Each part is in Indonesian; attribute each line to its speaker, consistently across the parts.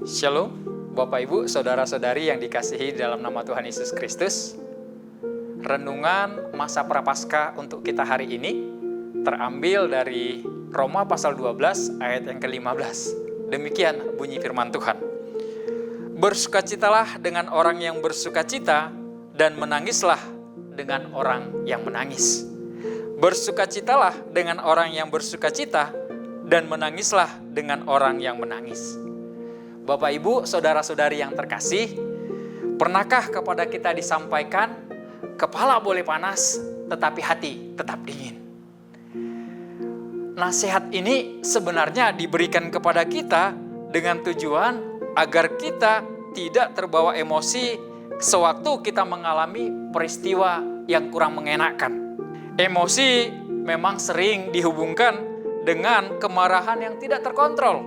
Speaker 1: Shalom, Bapak Ibu, Saudara-saudari yang dikasihi dalam nama Tuhan Yesus Kristus. Renungan masa Prapaskah untuk kita hari ini terambil dari Roma pasal 12 ayat yang ke-15. Demikian bunyi firman Tuhan. Bersukacitalah dengan orang yang bersukacita dan menangislah dengan orang yang menangis. Bersukacitalah dengan orang yang bersukacita dan menangislah dengan orang yang menangis. Bapak, Ibu, Saudara-saudari yang terkasih, pernahkah kepada kita disampaikan, kepala boleh panas, tetapi hati tetap dingin? Nasihat ini sebenarnya diberikan kepada kita dengan tujuan agar kita tidak terbawa emosi sewaktu kita mengalami peristiwa yang kurang mengenakan. Emosi memang sering dihubungkan dengan kemarahan yang tidak terkontrol.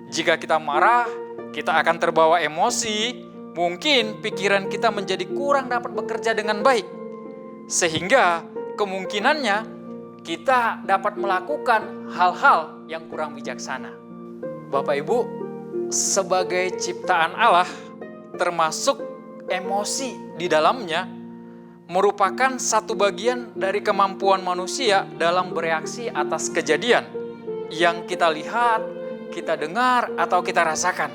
Speaker 1: Jika kita marah, kita akan terbawa emosi, mungkin pikiran kita menjadi kurang dapat bekerja dengan baik. Sehingga kemungkinannya kita dapat melakukan hal-hal yang kurang bijaksana. Bapak Ibu, sebagai ciptaan Allah, termasuk emosi di dalamnya, merupakan satu bagian dari kemampuan manusia dalam bereaksi atas kejadian yang kita lihat, kita dengar, atau kita rasakan.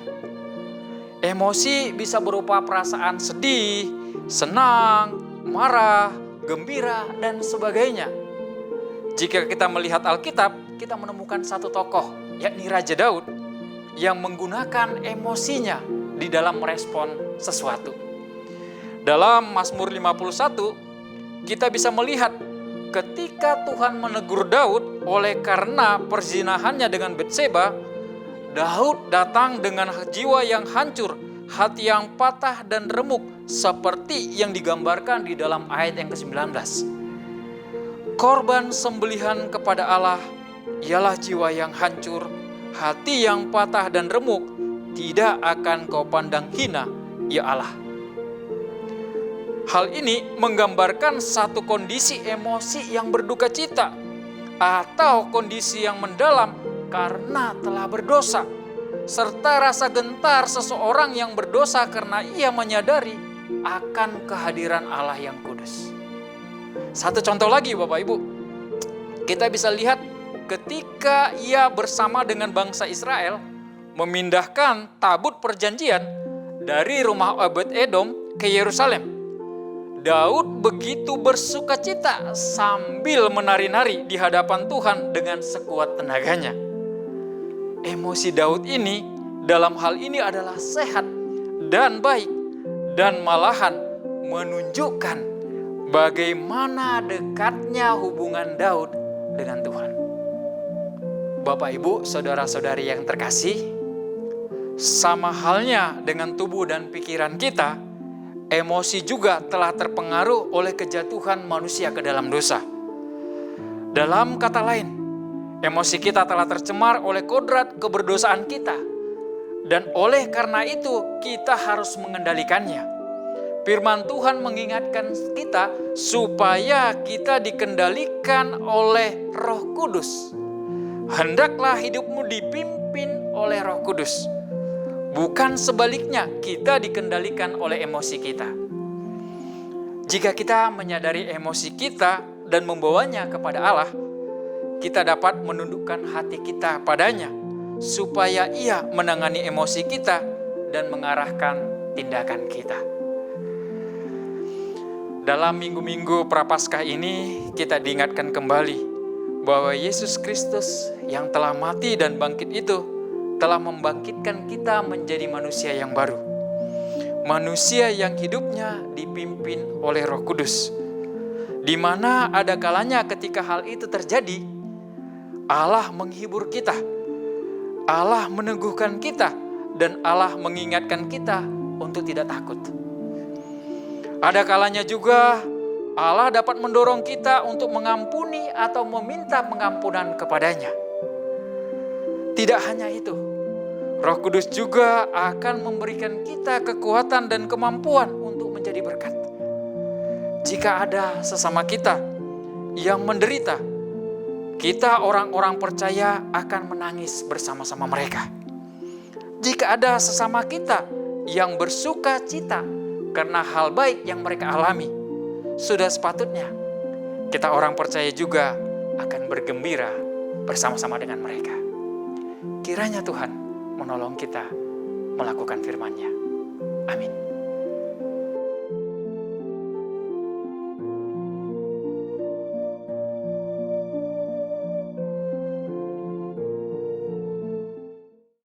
Speaker 1: Emosi bisa berupa perasaan sedih, senang, marah, gembira, dan sebagainya. Jika kita melihat Alkitab, kita menemukan satu tokoh, yakni Raja Daud, yang menggunakan emosinya di dalam merespon sesuatu. Dalam Mazmur 51, kita bisa melihat ketika Tuhan menegur Daud oleh karena perzinahannya dengan Batseba, Daud datang dengan jiwa yang hancur, hati yang patah dan remuk, seperti yang digambarkan di dalam ayat yang ke-19. Korban sembelihan kepada Allah ialah jiwa yang hancur, hati yang patah dan remuk, tidak akan kau pandang hina, ya Allah. Hal ini menggambarkan satu kondisi emosi yang berduka cita, atau kondisi yang mendalam karena telah berdosa, serta rasa gentar seseorang yang berdosa karena ia menyadari akan kehadiran Allah yang kudus. Satu contoh lagi Bapak Ibu, kita bisa lihat ketika ia bersama dengan bangsa Israel memindahkan tabut perjanjian dari rumah Obed-Edom ke Yerusalem. Daud begitu bersukacita sambil menari-nari di hadapan Tuhan dengan sekuat tenaganya. Emosi Daud ini dalam hal ini adalah sehat dan baik, dan malahan menunjukkan bagaimana dekatnya hubungan Daud dengan Tuhan. Bapak, Ibu, Saudara-saudari yang terkasih, sama halnya dengan tubuh dan pikiran kita, emosi juga telah terpengaruh oleh kejatuhan manusia ke dalam dosa. Dalam kata lain, emosi kita telah tercemar oleh kodrat keberdosaan kita. Dan oleh karena itu, kita harus mengendalikannya. Firman Tuhan mengingatkan kita supaya kita dikendalikan oleh Roh Kudus. Hendaklah hidupmu dipimpin oleh Roh Kudus. Bukan sebaliknya, kita dikendalikan oleh emosi kita. Jika kita menyadari emosi kita dan membawanya kepada Allah, kita dapat menundukkan hati kita padanya, supaya Ia menangani emosi kita dan mengarahkan tindakan kita. Dalam minggu-minggu Prapaskah ini, kita diingatkan kembali bahwa Yesus Kristus yang telah mati dan bangkit itu telah membangkitkan kita menjadi manusia yang baru. Manusia yang hidupnya dipimpin oleh Roh Kudus. Di mana ada kalanya ketika hal itu terjadi, Allah menghibur kita, Allah meneguhkan kita, dan Allah mengingatkan kita untuk tidak takut. Ada kalanya juga Allah dapat mendorong kita untuk mengampuni atau meminta pengampunan kepadanya. Tidak hanya itu, Roh Kudus juga akan memberikan kita kekuatan dan kemampuan untuk menjadi berkat. Jika ada sesama kita yang menderita, kita orang-orang percaya akan menangis bersama-sama mereka. Jika ada sesama kita yang bersuka cita karena hal baik yang mereka alami, sudah sepatutnya kita orang percaya juga akan bergembira bersama-sama dengan mereka. Kiranya Tuhan menolong kita melakukan firman-Nya. Amin.